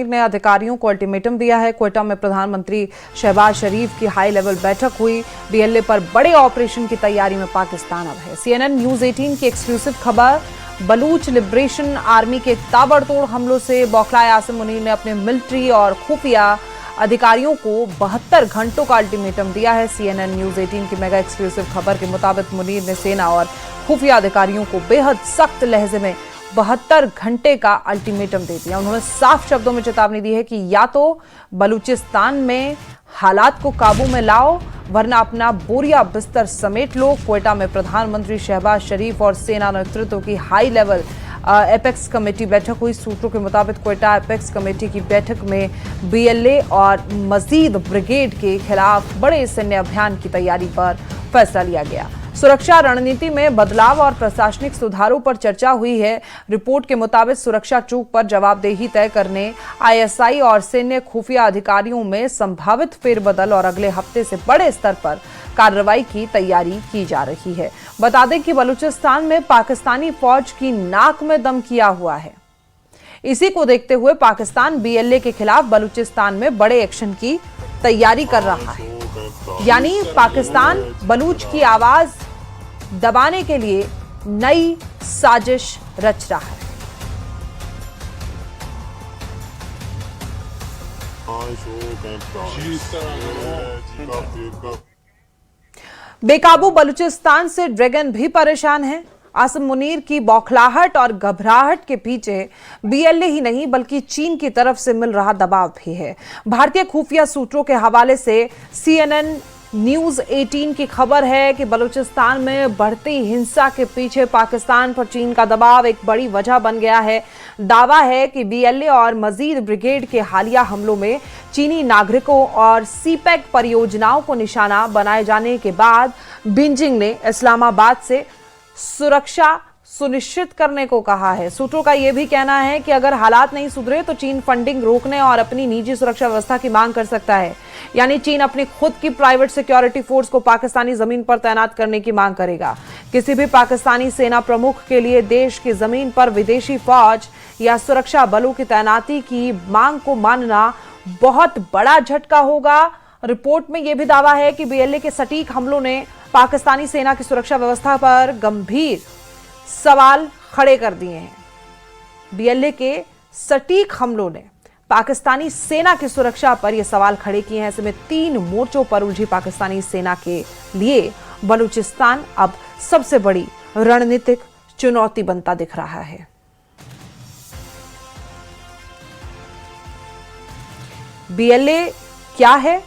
मुनीर ने अधिकारियों को अल्टीमेटम दिया है। क्वेटा में प्रधानमंत्री शहबाज शरीफ की हाई लेवल बैठक हुई। बीएलए पर बड़े ऑपरेशन की तैयारी में पाकिस्तान अब है। CNN न्यूज 18 की एक्सक्लूसिव खबर, बलूच लिबरेशन आर्मी के ताबड़तोड़ हमलों से बौखलाए आसिम मुनीर ने अपने मिलिट्री और खुफिया अधिकारियों को 72 घंटों का अल्टीमेटम दिया है। CNN न्यूज 18 की मेगा एक्सक्लूसिव खबर के मुताबिक मुनीर ने सेना और खुफिया अधिकारियों को बेहद सख्त लहजे में 72 घंटे का अल्टीमेटम दे दिया। उन्होंने साफ शब्दों में चेतावनी दी है कि या तो बलूचिस्तान में हालात को काबू में लाओ वरना अपना बोरिया बिस्तर समेट लो। क्वेटा में प्रधानमंत्री शहबाज शरीफ और सेना नेतृत्व की हाई लेवल एपेक्स कमेटी बैठक हुई। सूत्रों के मुताबिक क्वेटा एपेक्स कमेटी की बैठक में बीएलए और मजीद ब्रिगेड के खिलाफ बड़े सैन्य अभियान की तैयारी पर फैसला लिया गया। सुरक्षा रणनीति में बदलाव और प्रशासनिक सुधारों पर चर्चा हुई है। रिपोर्ट के मुताबिक सुरक्षा चूक पर जवाबदेही तय करने ISI और सैन्य खुफिया अधिकारियों में संभावित फेरबदल और अगले हफ्ते से बड़े स्तर पर कार्रवाई की तैयारी की जा रही है। बता दें कि बलूचिस्तान में पाकिस्तानी फौज की नाक में दम किया हुआ है। इसी को देखते हुए पाकिस्तान बीएलए के खिलाफ बलूचिस्तान में बड़े एक्शन की तैयारी कर रहा है। यानी पाकिस्तान बलूच की आवाज दबाने के लिए नई साजिश रच रहा है। बेकाबू बलूचिस्तान से ड्रैगन भी परेशान है। आसिम मुनीर की बौखलाहट और घबराहट के पीछे बीएलए ही नहीं बल्कि चीन की तरफ से मिल रहा दबाव भी है। भारतीय खुफिया सूत्रों के हवाले से CNN न्यूज 18 की खबर है कि बलूचिस्तान में बढ़ती हिंसा के पीछे पाकिस्तान पर चीन का दबाव एक बड़ी वजह बन गया है। दावा है कि बीएलए और मजीद ब्रिगेड के हालिया हमलों में चीनी नागरिकों और सीपैक परियोजनाओं को निशाना बनाए जाने के बाद बीजिंग ने इस्लामाबाद से सुरक्षा सुनिश्चित करने को कहा है। सूत्रों का यह भी कहना है कि अगर हालात नहीं सुधरे तो चीन फंडिंग रोकने और अपनी निजी सुरक्षा व्यवस्था की मांग कर सकता है। यानी चीन अपनी खुद की प्राइवेट सिक्योरिटी फोर्स को पाकिस्तानी जमीन पर तैनात करने की मांग करेगा। किसी भी पाकिस्तानी सेना प्रमुख के लिए देश की जमीन पर विदेशी फौज या सुरक्षा बलों की तैनाती की मांग को मानना बहुत बड़ा झटका होगा। रिपोर्ट में यह भी दावा है कि बीएलए के सटीक हमलों ने पाकिस्तानी सेना की सुरक्षा व्यवस्था पर गंभीर सवाल खड़े कर दिए हैं। बीएलए के सटीक हमलों ने पाकिस्तानी सेना की सुरक्षा पर यह सवाल खड़े किए हैं। ऐसे में 3 मोर्चों पर उलझी पाकिस्तानी सेना के लिए बलूचिस्तान अब सबसे बड़ी रणनीतिक चुनौती बनता दिख रहा है। बीएलए क्या है,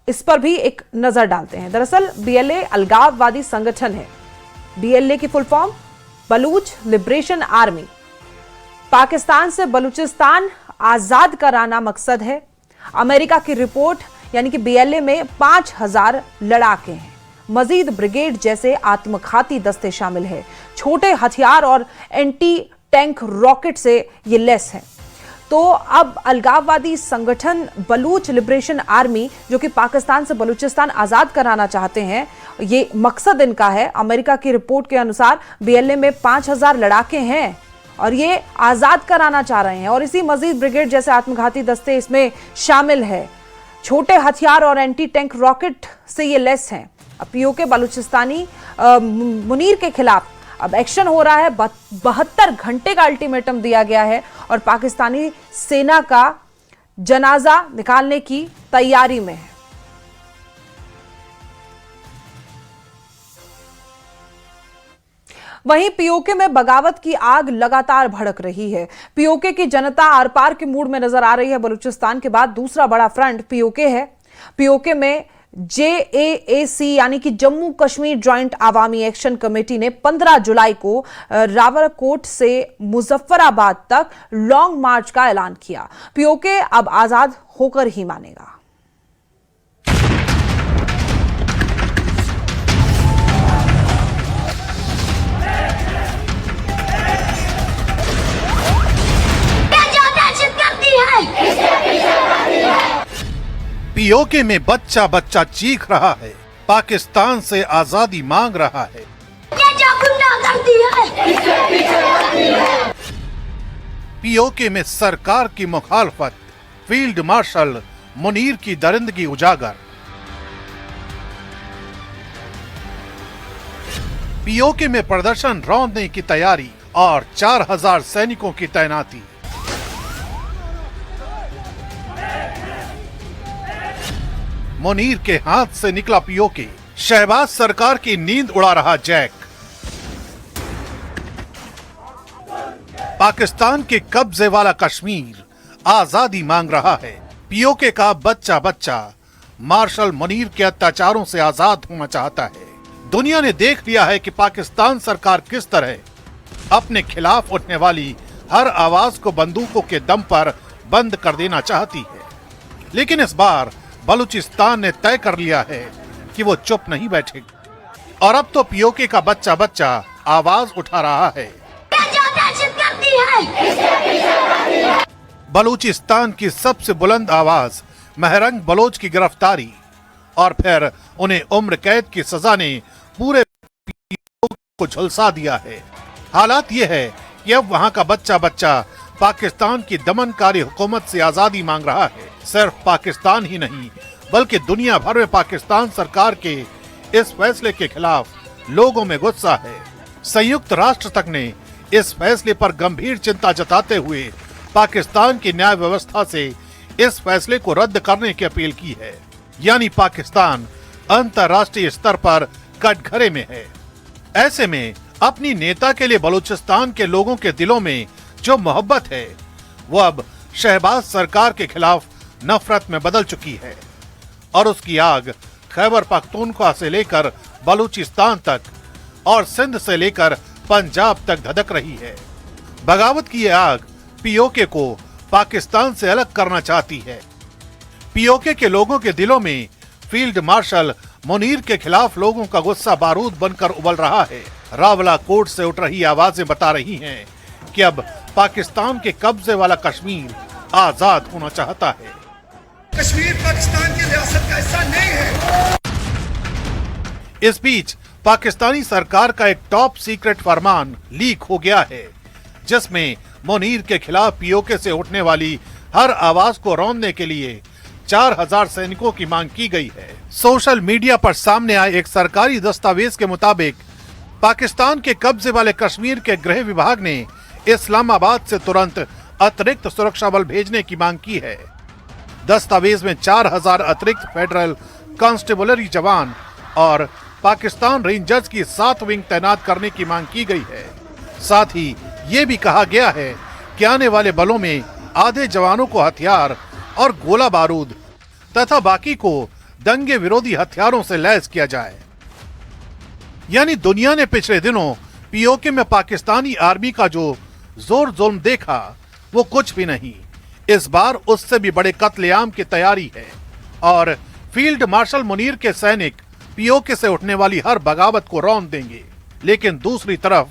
इस पर भी एक नजर डालते हैं। दरअसल बीएलए अलगाववादी संगठन है। बीएलए की full form Baloch liberation army. Pakistan से बलूचिस्तान आजाद कराना मकसद है। अमेरिका की रिपोर्ट यानी कि बीएलए में 5000 लड़ाके हैं। मजीद ब्रिगेड जैसे आत्मघाती दस्ते शामिल है। छोटे हथियार और एंटी टैंक रॉकेट से ये लैस है। तो अब अलगाववादी संगठन बलूच लिबरेशन आर्मी जो कि पाकिस्तान से बलूचिस्तान आजाद कराना चाहते हैं, ये मकसद इनका है। अमेरिका की रिपोर्ट के अनुसार बीएलए में 5000 लड़ाके हैं और ये आजाद कराना चाह रहे हैं और इसी मजीद ब्रिगेड जैसे आत्मघाती दस्ते इसमें शामिल है। छोटे हथियार और एंटी टैंक रॉकेट से ये लैस हैं। अब पीओके बलूचिस्तानी मुनीर के खिलाफ अब एक्शन हो रहा है। 72 घंटे का अल्टीमेटम दिया गया है और पाकिस्तानी सेना का जनाजा निकालने की तैयारी में है। वहीं पीओके में बगावत की आग लगातार भड़क रही है। पीओके की जनता आर पार के मूड में नजर आ रही है। बलूचिस्तान के बाद दूसरा बड़ा फ्रंट पीओके है। पीओके में JAAC यानी कि Jammu Kashmir joint Awami action committee ने 15 जुलाई को रावलकोट से मुजफ्फराबाद तक लॉन्ग मार्च का ऐलान किया। पीओके अब आजाद होकर ही मानेगा। पीओके में बच्चा बच्चा चीख रहा है, पाकिस्तान से आजादी मांग रहा है। ये जो गुंडागर्दी है, पीओके में सरकार की मुखालफत, फील्ड मार्शल मुनीर की दरिंदगी उजागर। पीओके में प्रदर्शन रौंदने की तैयारी और 4000 सैनिकों की तैनाती। मुनीर के हाथ से निकला पीओके, शहबाज सरकार की नींद उड़ा रहा जैक। पाकिस्तान के कब्जे वाला कश्मीर आजादी मांग रहा है। पीओके का बच्चा बच्चा मार्शल मुनीर के अत्याचारों से आजाद होना चाहता है। दुनिया ने देख लिया है कि पाकिस्तान सरकार किस तरह अपने खिलाफ उठने वाली हर आवाज को बंदूकों के दम पर बंद कर देना चाहती है। लेकिन इस बार बलूचिस्तान ने तय कर लिया है कि वो चुप नहीं बैठेगी और अब तो पीओके का बच्चा बच्चा आवाज उठा रहा है। बलूचिस्तान की सबसे बुलंद आवाज महरंग बलोच की गिरफ्तारी और फिर उन्हें उम्र कैद की सजा ने पूरे को झुलसा दिया है। हालात ये है कि अब वहां का बच्चा बच्चा पाकिस्तान की दमनकारी हुकूमत से आजादी मांग रहा है। सिर्फ पाकिस्तान ही नहीं बल्कि दुनिया भर में पाकिस्तान सरकार के इस फैसले के खिलाफ लोगों में गुस्सा है। संयुक्त राष्ट्र तक ने इस फैसले पर गंभीर चिंता जताते हुए पाकिस्तान की न्याय व्यवस्था से इस फैसले को रद्द करने की अपील की है। यानी पाकिस्तान अंतर्राष्ट्रीय स्तर पर कटघरे में है। ऐसे में अपनी नेता के लिए बलूचिस्तान के लोगों के दिलों में जो मोहब्बत है वो अब शहबाज सरकार के खिलाफ नफरत में बदल चुकी है और उसकी आग खैबर पख्तूनख्वा से लेकर बलूचिस्तान तक और सिंध से लेकर पंजाब तक धधक रही है। बगावत की यह आग पीओके को पाकिस्तान से अलग करना चाहती है। पीओके के लोगों के दिलों में फील्ड मार्शल मुनीर के खिलाफ लोगों का गुस्सा बारूद बनकर उबल रहा है। रावलाकोट से उठ रही आवाजें बता रही हैं कि अब पाकिस्तान के कब्जे वाला कश्मीर आजाद होना चाहता है। कश्मीर पाकिस्तान की रियासत का हिस्सा नहीं है। इस बीच पाकिस्तानी सरकार का एक टॉप सीक्रेट फरमान लीक हो गया है जिसमें मुनीर के खिलाफ पीओके से उठने वाली हर आवाज को रौंदने के लिए 4000 सैनिकों की मांग की गई है। सोशल मीडिया पर सामने आए एक सरकारी दस्तावेज के मुताबिक पाकिस्तान के कब्जे वाले कश्मीर के गृह विभाग ने इस्लामाबाद से तुरंत अतिरिक्त सुरक्षा बल भेजने की मांग की है। दस्तावेज में 4000 अतिरिक्त फेडरल कांस्टेबलरी जवान और पाकिस्तान रेंजर्स की 7 विंग तैनात करने की मांग की गई है। साथ ही ये भी कहा गया है कि आने वाले बलों में आधे जवानों को हथियार और गोला बारूद तथा बाकी को दंगे विरोधी हथियारों से लैस किया जाए। यानी दुनिया ने पिछले दिनों पीओके में पाकिस्तानी आर्मी का जो जोर जुल्म देखा वो कुछ भी नहीं। इस बार उससे भी बड़े कत्लेआम की तैयारी है और फील्ड मार्शल मुनीर के सैनिक पीओके से उठने वाली हर बगावत को रौंद देंगे। लेकिन दूसरी तरफ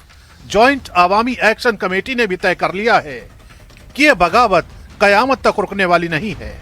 जॉइंट अवामी एक्शन कमेटी ने भी तय कर लिया है कि यह बगावत कयामत तक रुकने वाली नहीं है।